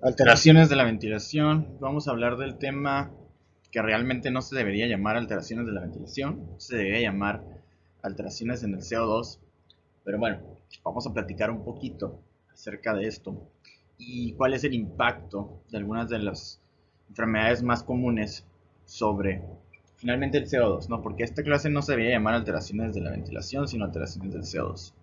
Alteraciones de la ventilación. Vamos a hablar del tema que realmente no se debería llamar alteraciones de la ventilación, se debería llamar alteraciones en el CO2. Pero bueno, vamos a platicar un poquito acerca de esto y cuál es el impacto de algunas de las enfermedades más comunes sobre finalmente el CO2, ¿no? Porque esta clase no se debería llamar alteraciones de la ventilación, sino alteraciones del CO2.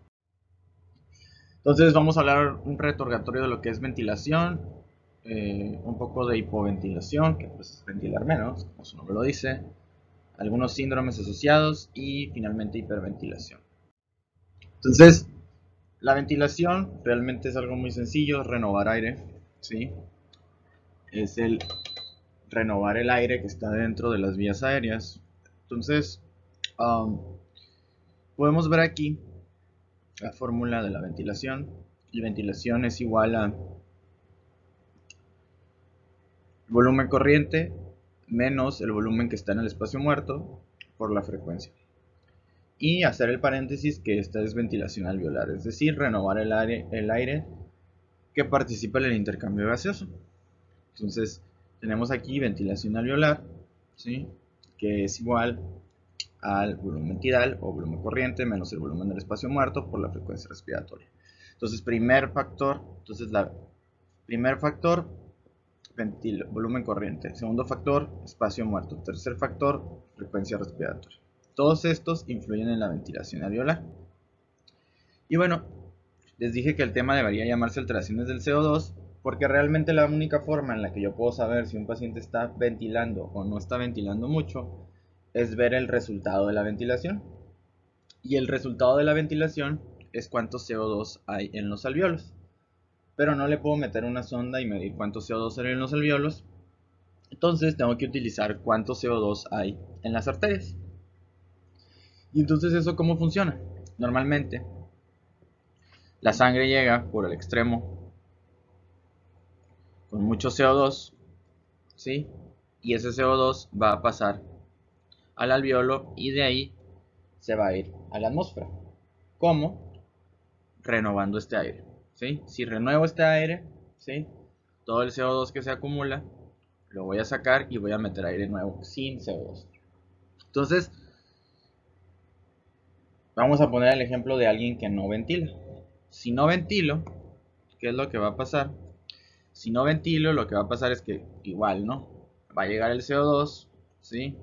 Entonces vamos a hablar un retorgatorio de lo que es ventilación, un poco de hipoventilación, que pues es ventilar menos, como su nombre lo dice, algunos síndromes asociados y finalmente hiperventilación. Entonces, la ventilación realmente es algo muy sencillo, renovar aire, ¿sí? Es el renovar el aire que está dentro de las vías aéreas. Entonces, um, podemos ver aquí la fórmula de la ventilación. Y ventilación es igual a volumen corriente menos el volumen que está en el espacio muerto por la frecuencia. Y hacer el paréntesis que esta es ventilación alveolar, es decir, renovar el aire que participa en el intercambio gaseoso. Entonces, tenemos aquí ventilación alveolar, ¿sí? Que es igual al volumen tidal o volumen corriente menos el volumen del espacio muerto por la frecuencia respiratoria. Entonces, primer factor, volumen corriente. Segundo factor, espacio muerto. Tercer factor, frecuencia respiratoria. Todos estos influyen en la ventilación alveolar. Y bueno, les dije que el tema debería llamarse alteraciones del CO2 porque realmente la única forma en la que yo puedo saber si un paciente está ventilando o no está ventilando mucho es ver el resultado de la ventilación. Y el resultado de la ventilación es cuánto CO2 hay en los alveolos. Pero no le puedo meter una sonda y medir cuánto CO2 hay en los alveolos. Entonces tengo que utilizar cuánto CO2 hay en las arterias. Y entonces eso cómo funciona. Normalmente la sangre llega por el extremo con mucho CO2, ¿sí? Y ese CO2 va a pasar al alveolo y de ahí se va a ir a la atmósfera. ¿Cómo? Renovando este aire, ¿sí? Si renuevo este aire, ¿sí? Todo el CO2 que se acumula lo voy a sacar y voy a meter aire nuevo sin CO2. Entonces, vamos a poner el ejemplo de alguien que no ventila. Si no ventilo, ¿qué es lo que va a pasar? Si no ventilo, lo que va a pasar es que igual, ¿no? Va a llegar el CO2, ¿sí?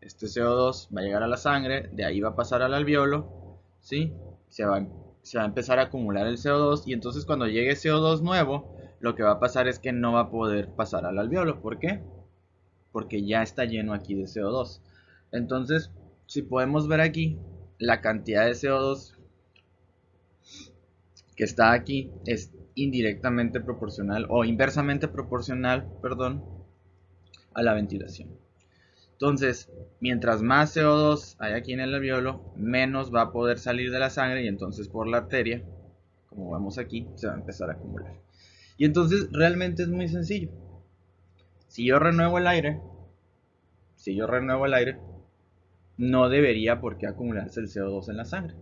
Este CO2 va a llegar a la sangre, de ahí va a pasar al alveolo, ¿sí? Se va a empezar a acumular el CO2 y entonces cuando llegue CO2 nuevo, lo que va a pasar es que no va a poder pasar al alveolo. ¿Por qué? Porque ya está lleno aquí de CO2. Entonces, si podemos ver aquí, la cantidad de CO2 que está aquí es indirectamente proporcional o inversamente proporcional, perdón, a la ventilación. Entonces, mientras más CO2 hay aquí en el alveolo, menos va a poder salir de la sangre y entonces por la arteria, como vemos aquí, se va a empezar a acumular. Y entonces realmente es muy sencillo. Si yo renuevo el aire, si yo renuevo el aire, no debería por qué acumularse el CO2 en la sangre.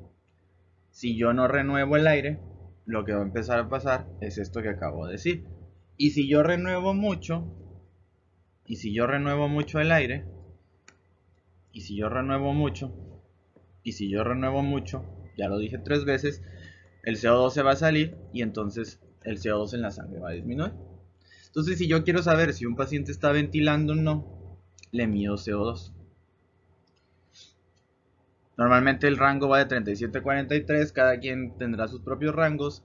Si yo no renuevo el aire, lo que va a empezar a pasar es esto que acabo de decir. Y si yo renuevo mucho, y si yo renuevo mucho el aire, y si yo renuevo mucho, y si yo renuevo mucho, ya lo dije 3 veces, el CO2 se va a salir y entonces el CO2 en la sangre va a disminuir. Entonces, si yo quiero saber si un paciente está ventilando o no, le mido CO2. Normalmente el rango va de 37 a 43, cada quien tendrá sus propios rangos.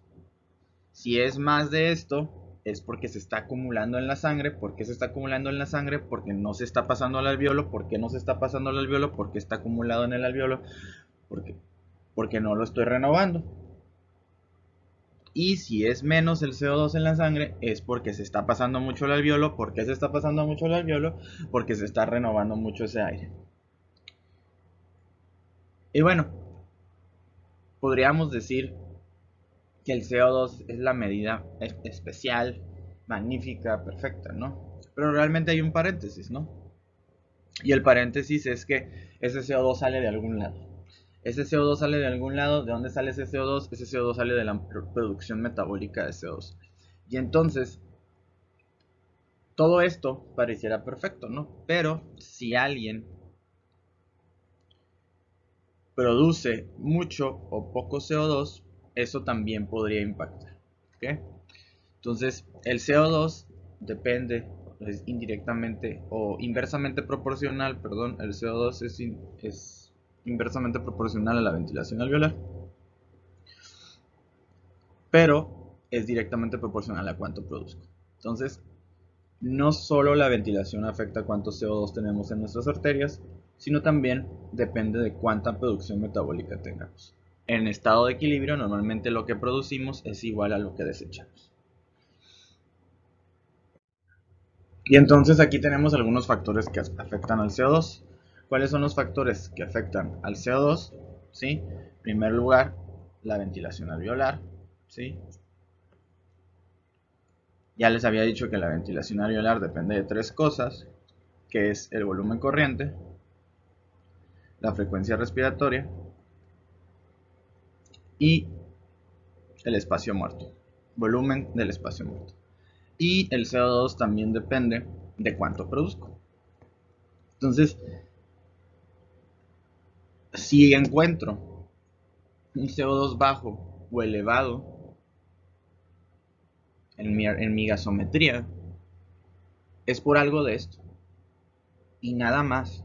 Si es más de esto, es porque se está acumulando en la sangre. ¿Por qué se está acumulando en la sangre? Porque no se está pasando al alveolo. ¿Por qué no se está pasando al alveolo? Porque está acumulado en el alveolo. Porque, porque no lo estoy renovando. Y si es menos el CO2 en la sangre, es porque se está pasando mucho el alveolo. ¿Por qué se está pasando mucho el alveolo? Porque se está renovando mucho ese aire. Y bueno, podríamos decir que el CO2 es la medida especial, magnífica, perfecta, ¿no? Pero realmente hay un paréntesis, ¿no? Y el paréntesis es que ese CO2 sale de algún lado. Ese CO2 sale de algún lado. ¿De dónde sale ese CO2? Ese CO2 sale de la producción metabólica de CO2. Y entonces, Todo esto pareciera perfecto, ¿no? Pero si alguien produce mucho o poco CO2, eso también podría impactar. ¿Ok? Entonces, el CO2 depende, es indirectamente o inversamente proporcional, perdón, el CO2 es inversamente proporcional a la ventilación alveolar, pero es directamente proporcional a cuánto produzco. Entonces, no solo la ventilación afecta cuánto CO2 tenemos en nuestras arterias, sino también depende de cuánta producción metabólica tengamos. En estado de equilibrio, normalmente lo que producimos es igual a lo que desechamos. Y entonces aquí tenemos algunos factores que afectan al CO2. ¿Cuáles son los factores que afectan al CO2? ¿Sí? En primer lugar, la ventilación alveolar. ¿Sí? Ya les había dicho que la ventilación alveolar depende de tres cosas, que es el volumen corriente, la frecuencia respiratoria y el espacio muerto. Volumen del espacio muerto. Y el CO2 también depende de cuánto produzco. Entonces, si encuentro un CO2 bajo o elevado en mi gasometría, es por algo de esto. Y nada más.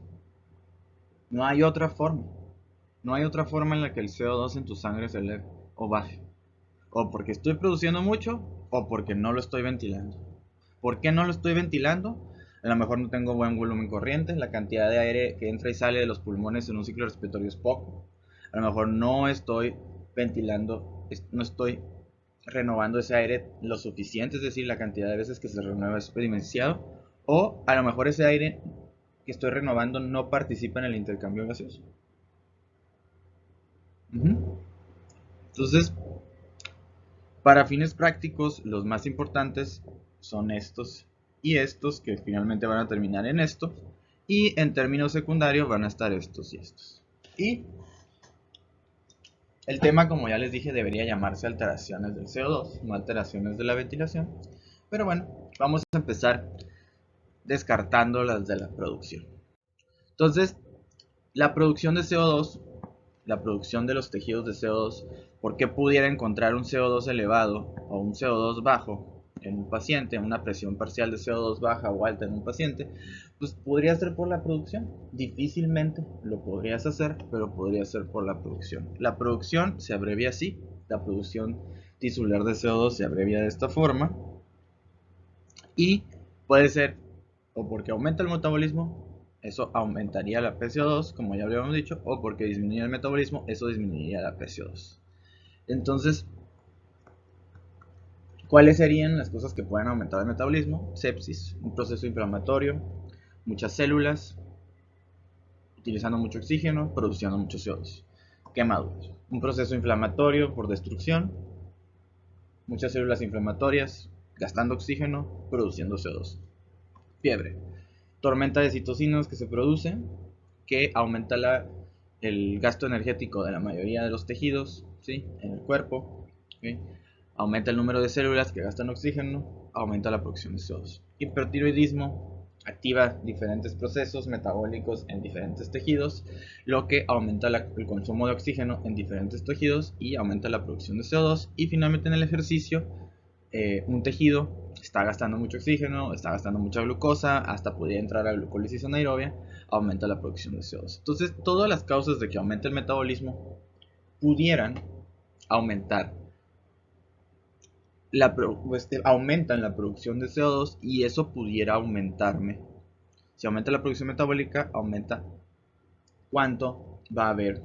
No hay otra forma. No hay otra forma en la que el CO2 en tu sangre se eleve o baje. O porque estoy produciendo mucho o porque no lo estoy ventilando. ¿Por qué no lo estoy ventilando? A lo mejor no tengo buen volumen corriente, la cantidad de aire que entra y sale de los pulmones en un ciclo respiratorio es poco. A lo mejor no estoy ventilando, no estoy renovando ese aire lo suficiente, es decir, la cantidad de veces que se renueva es demasiado. O a lo mejor ese aire que estoy renovando no participa en el intercambio gaseoso. Entonces, para fines prácticos, los más importantes son estos y estos, que finalmente van a terminar en esto. Y en términos secundarios van a estar estos y estos. Y el tema, como ya les dije, debería llamarse alteraciones del CO2, no alteraciones de la ventilación. Pero bueno, vamos a empezar descartando las de la producción. Entonces, la producción de CO2, la producción de los tejidos de CO2, ¿por qué pudiera encontrar un CO2 elevado o un CO2 bajo en un paciente, una presión parcial de CO2 baja o alta en un paciente? Pues podría ser por la producción. Difícilmente lo podrías hacer, pero podría ser por la producción. La producción se abrevia así, la producción tisular de CO2 se abrevia de esta forma y puede ser o porque aumenta el metabolismo, eso aumentaría la PCO2, como ya habíamos dicho, o porque disminuye el metabolismo, eso disminuiría la PCO2. Entonces, ¿cuáles serían las cosas que pueden aumentar el metabolismo? Sepsis, un proceso inflamatorio, muchas células, utilizando mucho oxígeno, produciendo mucho CO2. Quemaduras, un proceso inflamatorio por destrucción, muchas células inflamatorias, gastando oxígeno, produciendo CO2. Fiebre, tormenta de citocinas que se produce, que aumenta el gasto energético de la mayoría de los tejidos, ¿sí? En el cuerpo, ¿sí? Aumenta el número de células que gastan oxígeno, aumenta la producción de CO2. Hipertiroidismo activa diferentes procesos metabólicos en diferentes tejidos, lo que aumenta el consumo de oxígeno en diferentes tejidos y aumenta la producción de CO2. Y finalmente en el ejercicio, un tejido está gastando mucho oxígeno, está gastando mucha glucosa, hasta podría entrar a glucólisis anaerobia, aumenta la producción de CO2. Entonces, todas las causas de que aumente el metabolismo pudieran aumentar aumentan la producción de CO2 y eso pudiera aumentarme. Si aumenta la producción metabólica, aumenta cuánto va a haber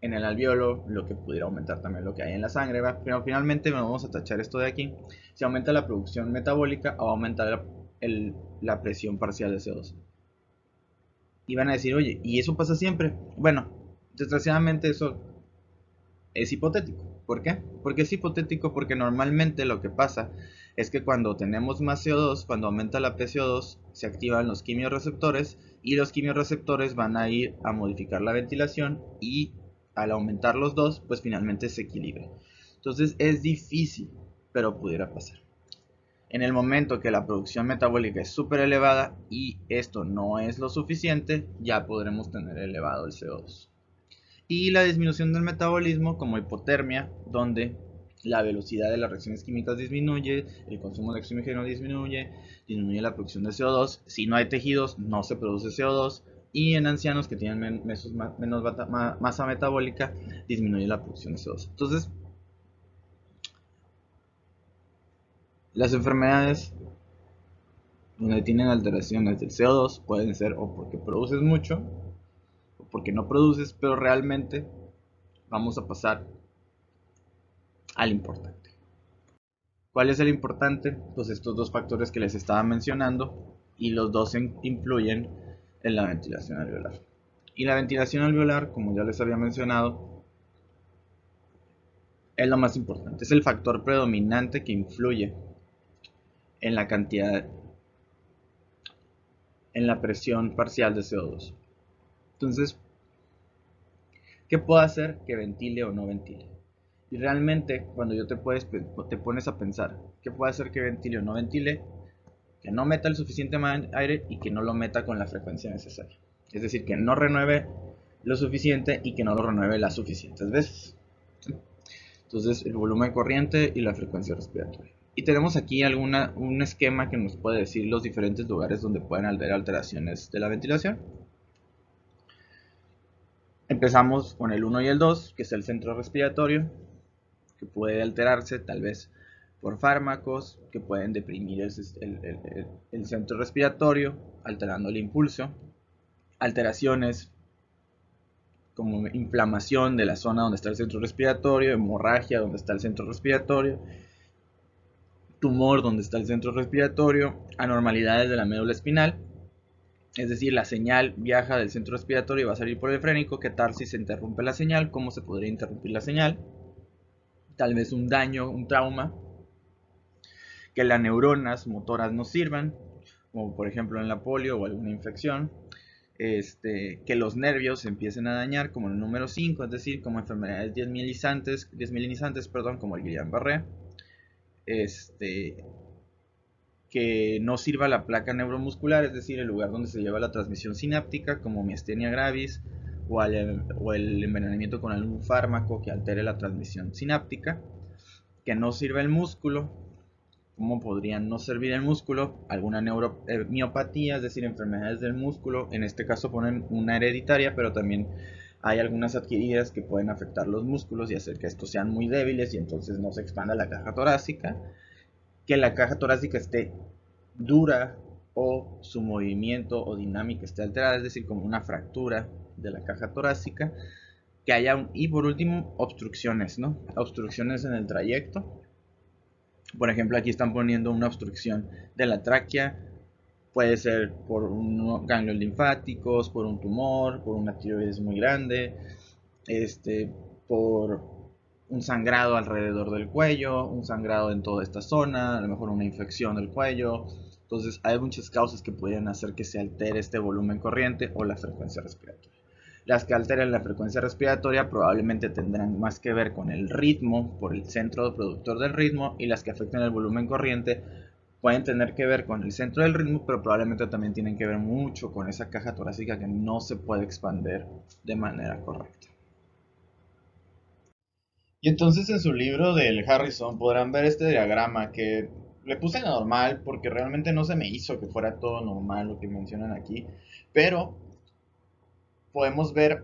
en el alveolo, lo que pudiera aumentar también lo que hay en la sangre. Pero finalmente vamos a tachar esto de aquí. Si aumenta la producción metabólica o aumenta la presión parcial de CO2. Y van a decir, oye, ¿y eso pasa siempre? Bueno, desgraciadamente eso es hipotético. ¿Por qué? Porque es hipotético porque normalmente lo que pasa es que cuando tenemos más CO2, cuando aumenta la PCO2, se activan los quimiorreceptores y los quimiorreceptores van a ir a modificar la ventilación y al aumentar los dos, pues finalmente se equilibra. Entonces es difícil, pero pudiera pasar. En el momento que la producción metabólica es súper elevada y esto no es lo suficiente, ya podremos tener elevado el CO2. Y la disminución del metabolismo como hipotermia, donde la velocidad de las reacciones químicas disminuye, el consumo de oxígeno disminuye, disminuye la producción de CO2. Si no hay tejidos, no se produce CO2. Y en ancianos que tienen menos masa metabólica, disminuye la producción de CO2. Entonces, las enfermedades donde tienen alteraciones del CO2 pueden ser o porque produces mucho o porque no produces, pero realmente vamos a pasar al importante. ¿Cuál es el importante? Pues estos dos factores que les estaba mencionando, y los dos influyen en la ventilación alveolar. Y la ventilación alveolar, como ya les había mencionado, es lo más importante, es el factor predominante que influye en la cantidad, en la presión parcial de CO2. Entonces, ¿qué puedo hacer que ventile o no ventile? Y realmente, cuando te pones a pensar, ¿qué puede hacer que ventile o no ventile? Que no meta el suficiente aire y que no lo meta con la frecuencia necesaria. Es decir, que no renueve lo suficiente y que no lo renueve las suficientes veces. ¿Sí? Entonces, el volumen corriente y la frecuencia respiratoria. Y tenemos aquí un esquema que nos puede decir los diferentes lugares donde pueden haber alteraciones de la ventilación. Empezamos con el 1 y el 2, que es el centro respiratorio, que puede alterarse tal vez por fármacos que pueden deprimir el centro respiratorio, alterando el impulso, alteraciones como inflamación de la zona donde está el centro respiratorio, hemorragia donde está el centro respiratorio, tumor donde está el centro respiratorio, anormalidades de la médula espinal, es decir, la señal viaja del centro respiratorio y va a salir por el frénico. ¿Qué tal si se interrumpe la señal? ¿Cómo se podría interrumpir la señal? Tal vez un daño, un trauma, que las neuronas motoras no sirvan, como por ejemplo en la polio o alguna infección, que los nervios se empiecen a dañar, como el número 5, es decir, como enfermedades desmielinizantes, como el Guillain-Barré, que no sirva la placa neuromuscular, es decir, el lugar donde se lleva la transmisión sináptica, como miastenia gravis, o el envenenamiento con algún fármaco que altere la transmisión sináptica, que no sirva el músculo. ¿Cómo podrían no servir el músculo? Alguna neuromiopatía, es decir, enfermedades del músculo. En este caso ponen una hereditaria, pero también hay algunas adquiridas que pueden afectar los músculos y hacer que estos sean muy débiles y entonces no se expanda la caja torácica. Que la caja torácica esté dura o su movimiento o dinámica esté alterada, es decir, como una fractura de la caja torácica. Que haya y por último, obstrucciones, ¿no? Obstrucciones en el trayecto. Por ejemplo, aquí están poniendo una obstrucción de la tráquea. Puede ser por unos ganglios linfáticos, por un tumor, por una tiroides muy grande, por un sangrado alrededor del cuello, un sangrado en toda esta zona, a lo mejor una infección del cuello. Entonces hay muchas causas que pueden hacer que se altere este volumen corriente o la frecuencia respiratoria. Las que alteren la frecuencia respiratoria probablemente tendrán más que ver con el ritmo, por el centro productor del ritmo, y las que afecten el volumen corriente pueden tener que ver con el centro del ritmo, pero probablemente también tienen que ver mucho con esa caja torácica que no se puede expandir de manera correcta. Y entonces en su libro del Harrison podrán ver este diagrama que le puse normal porque realmente no se me hizo que fuera todo normal lo que mencionan aquí, pero podemos ver,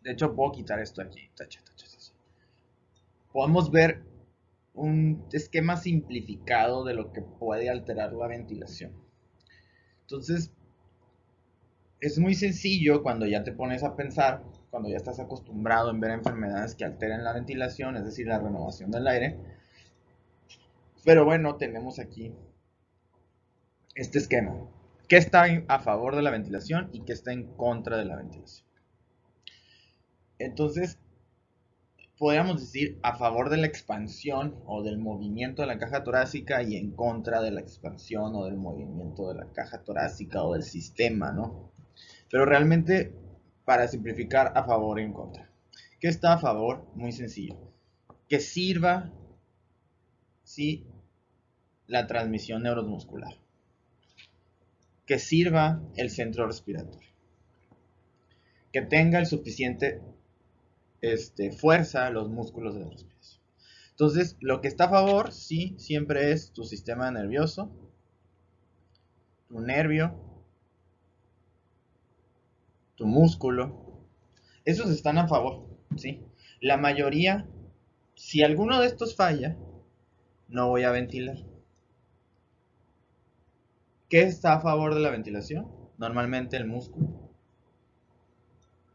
de hecho puedo quitar esto aquí, tacha, tacha, tacha. Podemos ver un esquema simplificado de lo que puede alterar la ventilación. Entonces, es muy sencillo cuando ya te pones a pensar, cuando ya estás acostumbrado en ver enfermedades que alteren la ventilación, es decir, la renovación del aire. Pero bueno, tenemos aquí este esquema. ¿Qué está a favor de la ventilación y qué está en contra de la ventilación? Entonces, podríamos decir a favor de la expansión o del movimiento de la caja torácica y en contra de la expansión o del movimiento de la caja torácica o del sistema, ¿no? Pero realmente, para simplificar, a favor y en contra. ¿Qué está a favor? Muy sencillo. Que sirva, ¿sí? la transmisión neuromuscular, que sirva el centro respiratorio, que tenga el suficiente fuerza los músculos de la respiración. Entonces, lo que está a favor, sí, siempre es tu sistema nervioso, tu nervio, tu músculo. Esos están a favor, ¿sí? La mayoría, si alguno de estos falla, no voy a ventilar. ¿Qué está a favor de la ventilación? Normalmente el músculo,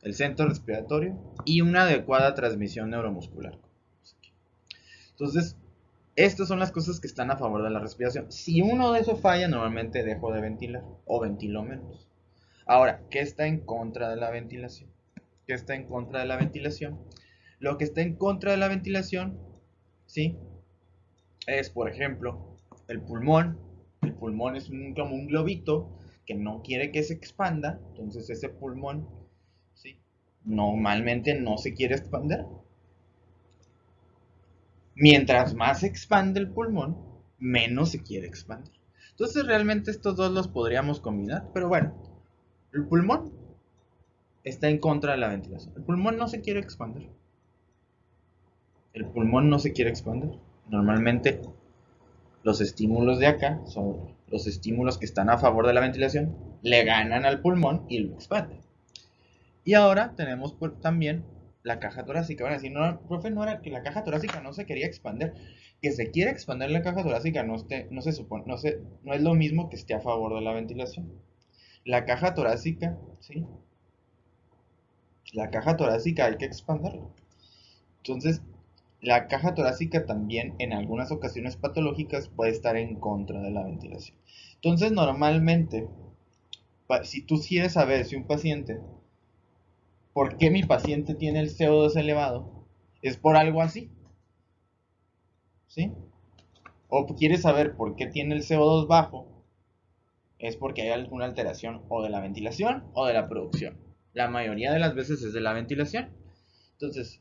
el centro respiratorio y una adecuada transmisión neuromuscular. Entonces, estas son las cosas que están a favor de la respiración. Si uno de esos falla, normalmente dejo de ventilar o ventilo menos. Ahora, ¿qué está en contra de la ventilación? ¿Qué está en contra de la ventilación? Lo que está en contra de la ventilación, ¿sí? Es, por ejemplo, el pulmón. El pulmón es como un globito que no quiere que se expanda, entonces ese pulmón, ¿sí?, normalmente no se quiere expandir. Mientras más se expande el pulmón, menos se quiere expandir. Entonces realmente estos dos los podríamos combinar, pero bueno, el pulmón está en contra de la ventilación. El pulmón no se quiere expandir. El pulmón no se quiere expandir. Normalmente los estímulos de acá son los estímulos que están a favor de la ventilación, le ganan al pulmón y lo expanden. Y ahora tenemos también la caja torácica. Van a decir, no, profe, no era que la caja torácica no se quería expandir. Que se quiere expandir la caja torácica no se supone, no es lo mismo que esté a favor de la ventilación. La caja torácica, ¿sí? La caja torácica hay que expandirla. Entonces, la caja torácica también en algunas ocasiones patológicas puede estar en contra de la ventilación. Entonces, normalmente, si tú quieres saber si un paciente, ¿por qué mi paciente tiene el CO2 elevado? Es por algo así, ¿sí? O quieres saber por qué tiene el CO2 bajo, es porque hay alguna alteración o de la ventilación o de la producción. La mayoría de las veces es de la ventilación. Entonces,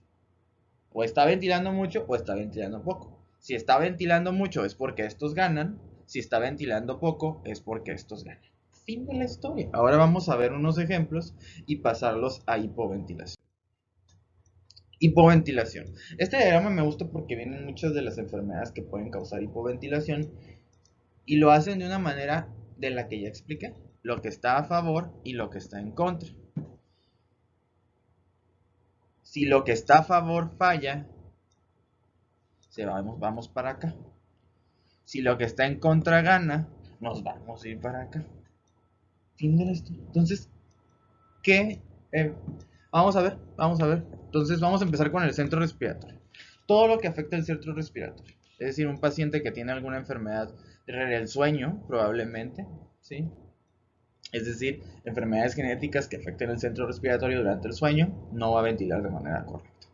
o está ventilando mucho o está ventilando poco. Si está ventilando mucho es porque estos ganan. Si está ventilando poco es porque estos ganan. Fin de la historia. Ahora vamos a ver unos ejemplos y pasarlos a hipoventilación. Hipoventilación. Este diagrama me gusta porque vienen muchas de las enfermedades que pueden causar hipoventilación y lo hacen de una manera de la que ya expliqué. Lo que está a favor y lo que está en contra. Si lo que está a favor falla, vamos para acá. Si lo que está en contra gana, nos vamos a ir para acá. Fin de esto. Entonces, ¿qué? Vamos a ver. Entonces vamos a empezar con el centro respiratorio. Todo lo que afecta el centro respiratorio. Es decir, un paciente que tiene alguna enfermedad del sueño, probablemente, ¿sí? Es decir, enfermedades genéticas que afecten el centro respiratorio durante el sueño, no va a ventilar de manera correcta.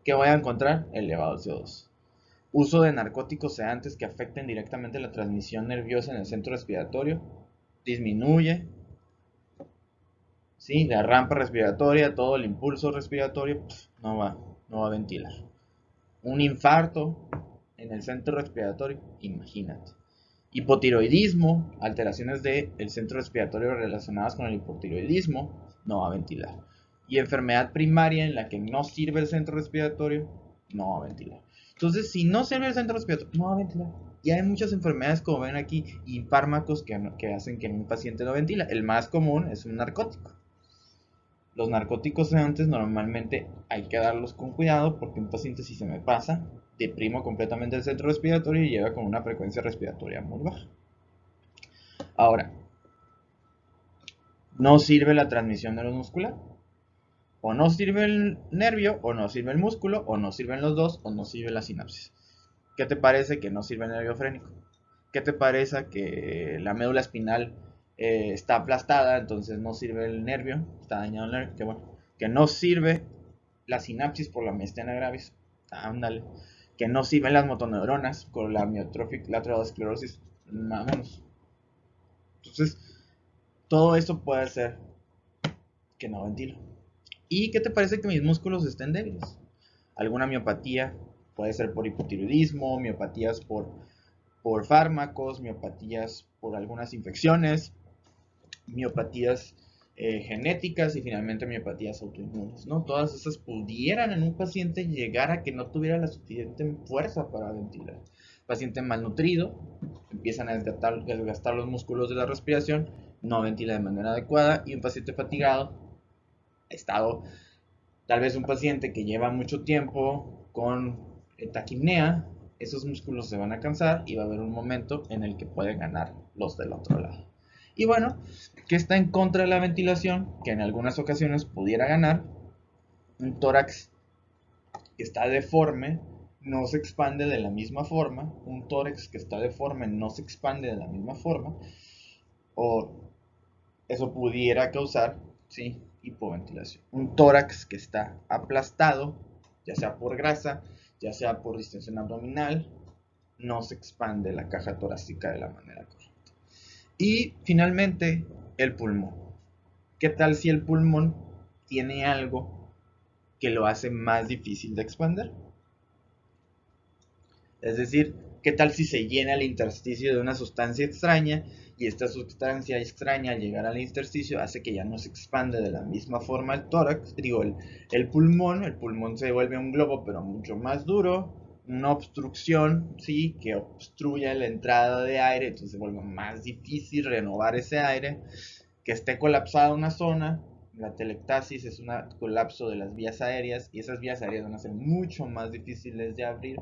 ¿Qué voy a encontrar? Elevado CO2. Uso de narcóticos sedantes que afecten directamente la transmisión nerviosa en el centro respiratorio, disminuye, ¿sí?, la rampa respiratoria, todo el impulso respiratorio, no va a ventilar. Un infarto en el centro respiratorio, imagínate. Hipotiroidismo, alteraciones del centro respiratorio relacionadas con el hipotiroidismo, no va a ventilar. Y enfermedad primaria en la que no sirve el centro respiratorio, no va a ventilar. Entonces, si no sirve el centro respiratorio, no va a ventilar. Y hay muchas enfermedades, como ven aquí, y fármacos que hacen que un paciente no ventila. El más común es un narcótico. Los narcóticos sedantes normalmente hay que darlos con cuidado porque un paciente, si se me pasa, deprimo completamente el centro respiratorio y llega con una frecuencia respiratoria muy baja. Ahora, no sirve la transmisión neuromuscular. O no sirve el nervio, o no sirve el músculo, o no sirven los dos, o no sirve la sinapsis. ¿Qué te parece que no sirve el nervio frénico? ¿Qué te parece que la médula espinal está aplastada, entonces no sirve el nervio, está dañado el nervio? Que no sirve la sinapsis por la miastenia gravis, ándale, que no sirven las motoneuronas con la amyotrophic lateral sclerosis, vámonos. Entonces, todo eso puede ser que no ventilo. ¿Y qué te parece que mis músculos estén débiles? Alguna miopatía, puede ser por hipotiroidismo, miopatías por por fármacos, miopatías por algunas infecciones, miopatías genéticas y finalmente miopatías autoinmunes, ¿no? Todas esas pudieran en un paciente llegar a que no tuviera la suficiente fuerza para ventilar. Paciente malnutrido, empiezan a desgastar los músculos de la respiración, no ventila de manera adecuada, y un paciente fatigado, estado, tal vez un paciente que lleva mucho tiempo con taquipnea, esos músculos se van a cansar y va a haber un momento en el que pueden ganar los del otro lado. Y bueno, que está en contra de la ventilación, que en algunas ocasiones pudiera ganar, un tórax que está deforme no se expande de la misma forma, un tórax que está deforme no se expande de la misma forma, o eso pudiera causar, ¿sí?, hipoventilación. Un tórax que está aplastado, ya sea por grasa, ya sea por distensión abdominal, no se expande la caja torácica de la manera correcta. Y finalmente, el pulmón. ¿Qué tal si el pulmón tiene algo que lo hace más difícil de expander? Es decir, ¿qué tal si se llena el intersticio de una sustancia extraña y esta sustancia extraña al llegar al intersticio hace que ya no se expande de la misma forma el tórax, el pulmón se vuelve un globo pero mucho más duro, una obstrucción, ¿sí?, que obstruye la entrada de aire, entonces se vuelve más difícil renovar ese aire, que esté colapsada una zona. La telectasis es un colapso de las vías aéreas y esas vías aéreas van a ser mucho más difíciles de abrir.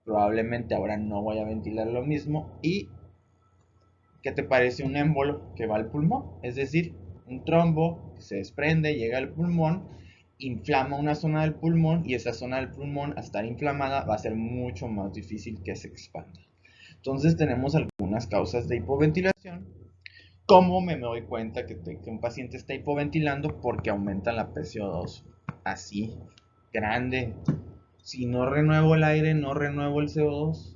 Probablemente ahora no voy a ventilar lo mismo. ¿Y qué te parece un émbolo que va al pulmón? Es decir, un trombo que se desprende, llega al pulmón, inflama una zona del pulmón y esa zona del pulmón, al estar inflamada, va a ser mucho más difícil que se expanda. Entonces tenemos algunas causas de hipoventilación. ¿Cómo me doy cuenta que un paciente está hipoventilando? Porque aumenta la PCO2 así, grande. Si no renuevo el aire, no renuevo el CO2.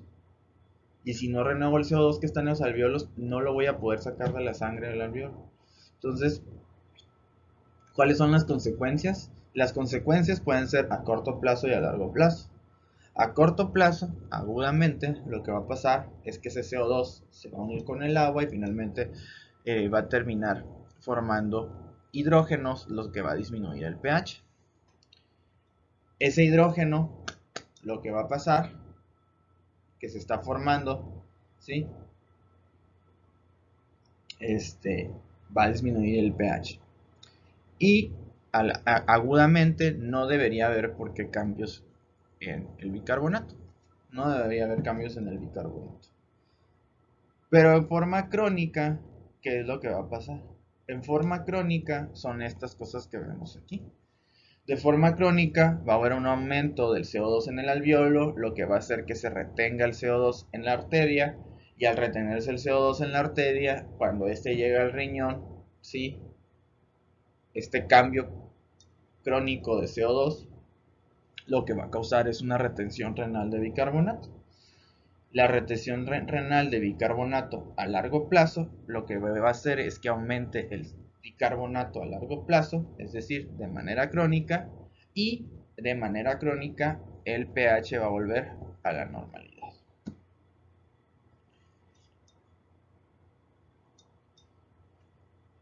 Y si no renuevo el CO2 que está en los alveolos, no lo voy a poder sacar de la sangre del alveolo. Entonces, ¿cuáles son las consecuencias? Las consecuencias pueden ser a corto plazo y a largo plazo. A corto plazo, agudamente, lo que va a pasar es que ese CO2 se va a unir con el agua y finalmente va a terminar formando hidrógenos, lo que va a disminuir el pH. Ese hidrógeno, lo que va a pasar, que se está formando, ¿sí?, va a disminuir el pH. Y agudamente no debería haber por qué cambios en el bicarbonato. No debería haber cambios en el bicarbonato. Pero en forma crónica, ¿qué es lo que va a pasar? En forma crónica son estas cosas que vemos aquí. De forma crónica va a haber un aumento del CO2 en el alveolo, lo que va a hacer que se retenga el CO2 en la arteria, y al retenerse el CO2 en la arteria, cuando este llega al riñón, ¿sí?, este cambio crónico de CO2 lo que va a causar es una retención renal de bicarbonato. La retención renal de bicarbonato a largo plazo lo que va a hacer es que aumente el bicarbonato a largo plazo, es decir, de manera crónica, y de manera crónica el pH va a volver a la normalidad.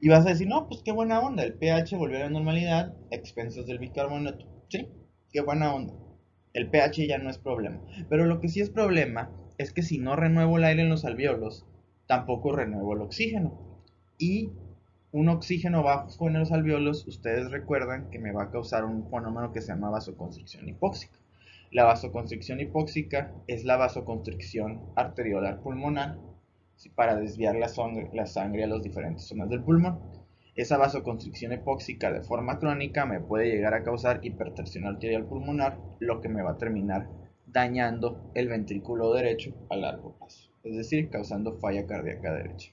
Y vas a decir, no, pues qué buena onda, el pH volvió a la normalidad a expensas del bicarbonato. Sí, qué buena onda. El pH ya no es problema. Pero lo que sí es problema es que si no renuevo el aire en los alveolos, tampoco renuevo el oxígeno. Y un oxígeno bajo en los alveolos, ustedes recuerdan que me va a causar un fenómeno que se llama vasoconstricción hipóxica. La vasoconstricción hipóxica es la vasoconstricción arteriolar pulmonar para desviar la sangre a las diferentes zonas del pulmón. Esa vasoconstricción hipóxica de forma crónica me puede llegar a causar hipertensión arterial pulmonar, lo que me va a terminar dañando el ventrículo derecho a largo plazo, es decir, causando falla cardíaca derecha.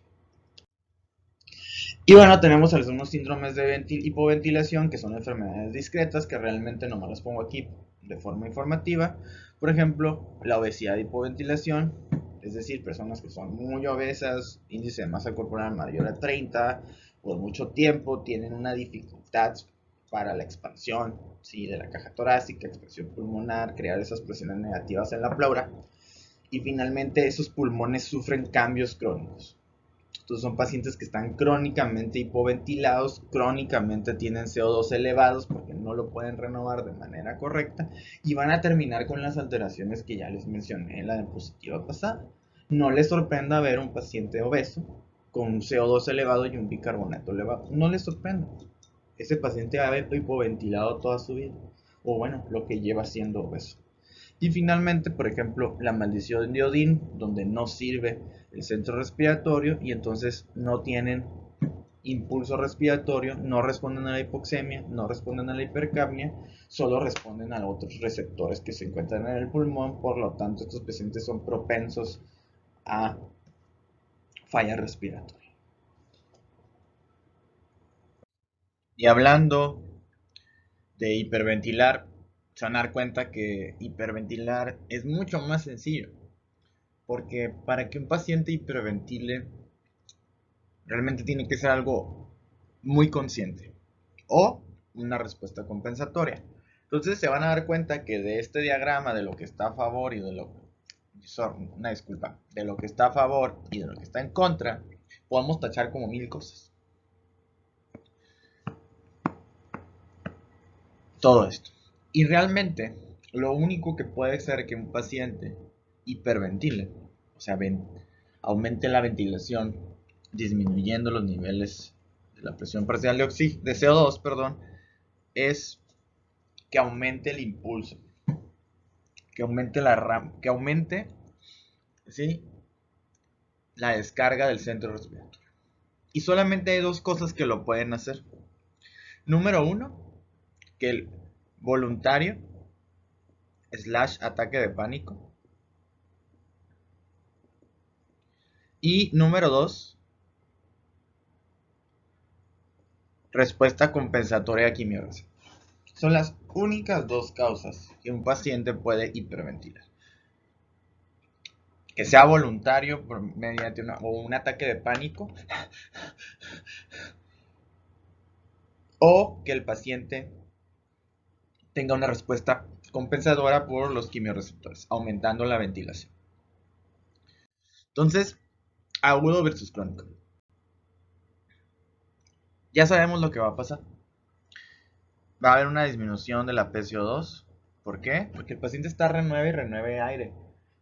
Y bueno, tenemos algunos síndromes de hipoventilación que son enfermedades discretas que realmente no me las pongo aquí de forma informativa. Por ejemplo, la obesidad de hipoventilación, es decir, personas que son muy obesas, índice de masa corporal mayor a 30, por mucho tiempo tienen una dificultad para la expansión, ¿sí?, de la caja torácica, expansión pulmonar, crear esas presiones negativas en la pleura. y finalmente esos pulmones sufren cambios crónicos. Entonces son pacientes que están crónicamente hipoventilados, crónicamente tienen CO2 elevados porque no lo pueden renovar de manera correcta y van a terminar con las alteraciones que ya les mencioné en la diapositiva pasada. No les sorprenda ver un paciente obeso con un CO2 elevado y un bicarbonato elevado. No les sorprenda. Ese paciente ha hipoventilado toda su vida, o bueno, lo que lleva siendo obeso. Y finalmente, por ejemplo, la maldición de Odín, donde no sirve el centro respiratorio y entonces no tienen impulso respiratorio, no responden a la hipoxemia, no responden a la hipercapnia, solo responden a otros receptores que se encuentran en el pulmón, por lo tanto estos pacientes son propensos a falla respiratoria. Y hablando de hiperventilar, se van a dar cuenta que hiperventilar es mucho más sencillo, porque para que un paciente hiperventile realmente tiene que ser algo muy consciente o una respuesta compensatoria. Entonces se van a dar cuenta que de este diagrama de lo que está a favor y de lo una disculpa, de lo que está a favor y de lo que está en contra, podemos tachar como 1000 cosas. Todo esto. Y realmente lo único que puede ser que un paciente hiperventile, o sea, aumente la ventilación disminuyendo los niveles de la presión parcial de CO2, perdón, es que aumente el impulso, que aumente que aumente, ¿sí?, la descarga del centro respiratorio. Y solamente hay dos cosas que lo pueden hacer. Número uno, que el voluntario / ataque de pánico. Y número dos, respuesta compensatoria a quimioterapia. Son las únicas dos causas que un paciente puede hiperventilar. Que sea voluntario mediante un ataque de pánico, o que el paciente tenga una respuesta compensadora por los quimiorreceptores, aumentando la ventilación. Entonces, agudo versus crónico. Ya sabemos lo que va a pasar. Va a haber una disminución de la PCO2. ¿Por qué? Porque el paciente está renueve y renueve aire.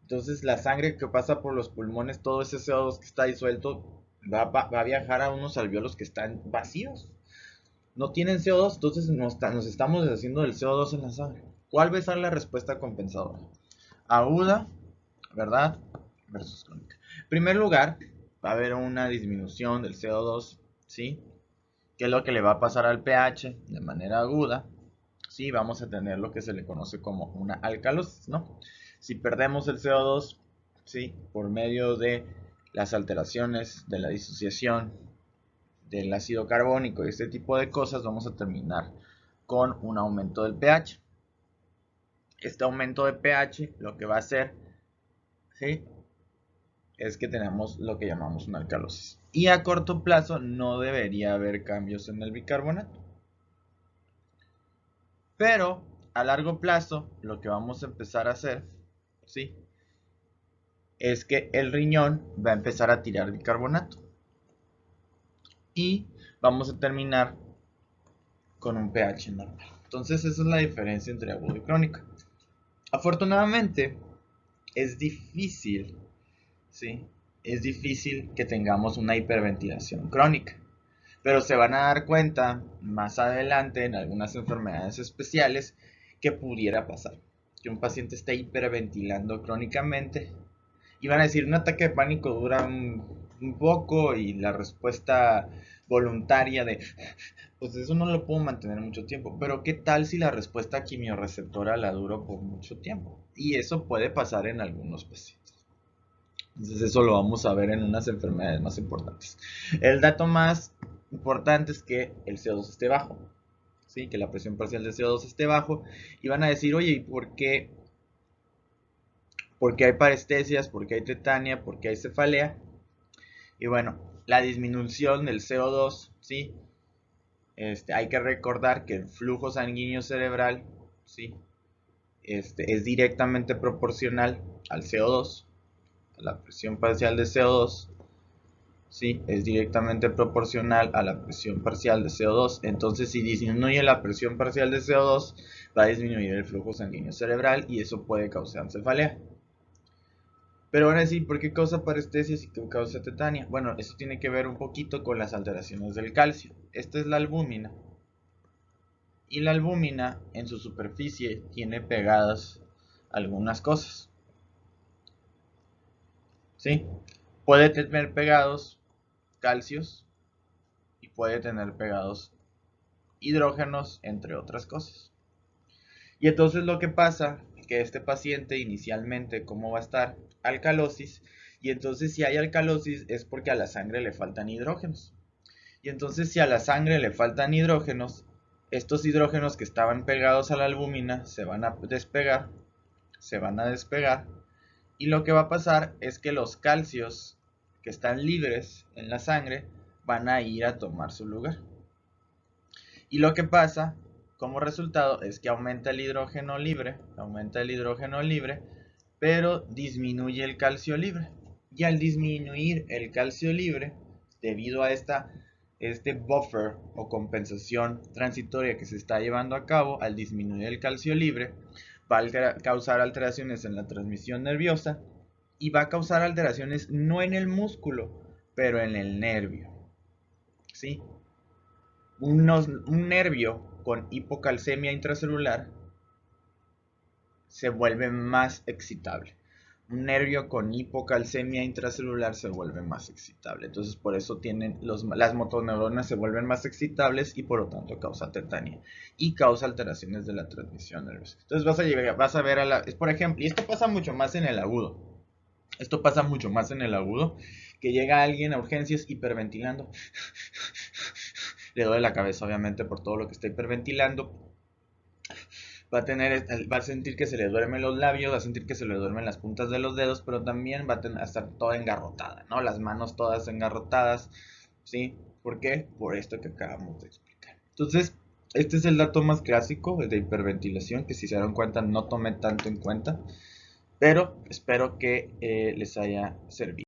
Entonces la sangre que pasa por los pulmones, todo ese CO2 que está disuelto, va a viajar a unos alvéolos que están vacíos. No tienen CO2, entonces nos estamos deshaciendo del CO2 en la sangre. ¿Cuál va a ser la respuesta compensadora? Aguda, ¿verdad? Versus crónica. En primer lugar, va a haber una disminución del CO2, ¿sí? ¿Qué es lo que le va a pasar al pH de manera aguda? Sí, vamos a tener lo que se le conoce como una alcalosis, ¿no? Si perdemos el CO2, ¿sí?, por medio de las alteraciones de la disociación del ácido carbónico y este tipo de cosas, vamos a terminar con un aumento del pH. Este aumento de pH lo que va a hacer, ¿sí?, es que tenemos lo que llamamos una alcalosis. Y a corto plazo no debería haber cambios en el bicarbonato. Pero a largo plazo lo que vamos a empezar a hacer, ¿sí?, es que el riñón va a empezar a tirar bicarbonato. Y vamos a terminar con un pH normal. Entonces esa es la diferencia entre agudo y crónico. Afortunadamente es difícil, ¿sí?, es difícil que tengamos una hiperventilación crónica. Pero se van a dar cuenta más adelante en algunas enfermedades especiales que pudiera pasar. Que un paciente esté hiperventilando crónicamente y van a decir un ataque de pánico dura un poco y la respuesta voluntaria de pues eso no lo puedo mantener mucho tiempo. Pero ¿qué tal si la respuesta quimiorreceptora la duro por mucho tiempo? Y eso puede pasar en algunos pacientes. Entonces eso lo vamos a ver en unas enfermedades más importantes. El dato más importante es que el CO2 esté bajo, ¿sí?, que la presión parcial de CO2 esté bajo. Y van a decir, oye, ¿y por qué hay parestesias? ¿Por qué hay tetania? ¿Por qué hay cefalea? Y bueno, la disminución del CO2, ¿sí? Hay que recordar que el flujo sanguíneo cerebral, ¿sí?, es directamente proporcional al CO2. la presión parcial de CO2, ¿sí? Es directamente proporcional a la presión parcial de CO2. Entonces, si disminuye la presión parcial de CO2, va a disminuir el flujo sanguíneo cerebral y eso puede causar cefalea. Pero ahora sí, ¿por qué causa parestesia y qué causa tetania? Bueno, eso tiene que ver un poquito con las alteraciones del calcio. Esta es la albúmina. Y la albúmina en su superficie tiene pegadas algunas cosas. ¿Sí? Puede tener pegados calcios y puede tener pegados hidrógenos, entre otras cosas. Y entonces lo que pasa es que este paciente inicialmente, ¿cómo va a estar? Alcalosis. Y entonces si hay alcalosis es porque a la sangre le faltan hidrógenos. Y entonces si a la sangre le faltan hidrógenos, estos hidrógenos que estaban pegados a la albúmina se van a despegar, y lo que va a pasar es que los calcios que están libres en la sangre van a ir a tomar su lugar. Y lo que pasa como resultado es que aumenta el hidrógeno libre, pero disminuye el calcio libre. Y al disminuir el calcio libre, debido a este buffer o compensación transitoria que se está llevando a cabo, al disminuir el calcio libre, va a causar alteraciones en la transmisión nerviosa y va a causar alteraciones no en el músculo, pero en el nervio. ¿Sí? Un nervio con hipocalcemia intracelular se vuelve más excitable. Un nervio con hipocalcemia intracelular se vuelve más excitable. Entonces por eso las motoneuronas se vuelven más excitables y por lo tanto causa tetania y causa alteraciones de la transmisión nerviosa. Entonces vas a ver por ejemplo, y esto pasa mucho más en el agudo. Que llega alguien a urgencias hiperventilando. Le duele la cabeza obviamente por todo lo que está hiperventilando. Va a sentir que se le duermen los labios, va a sentir que se le duermen las puntas de los dedos, pero también va a estar toda engarrotada, ¿no? Las manos todas engarrotadas, ¿sí? ¿Por qué? Por esto que acabamos de explicar. Entonces, este es el dato más clásico de hiperventilación, que si se dan cuenta no tomé tanto en cuenta, pero espero que les haya servido.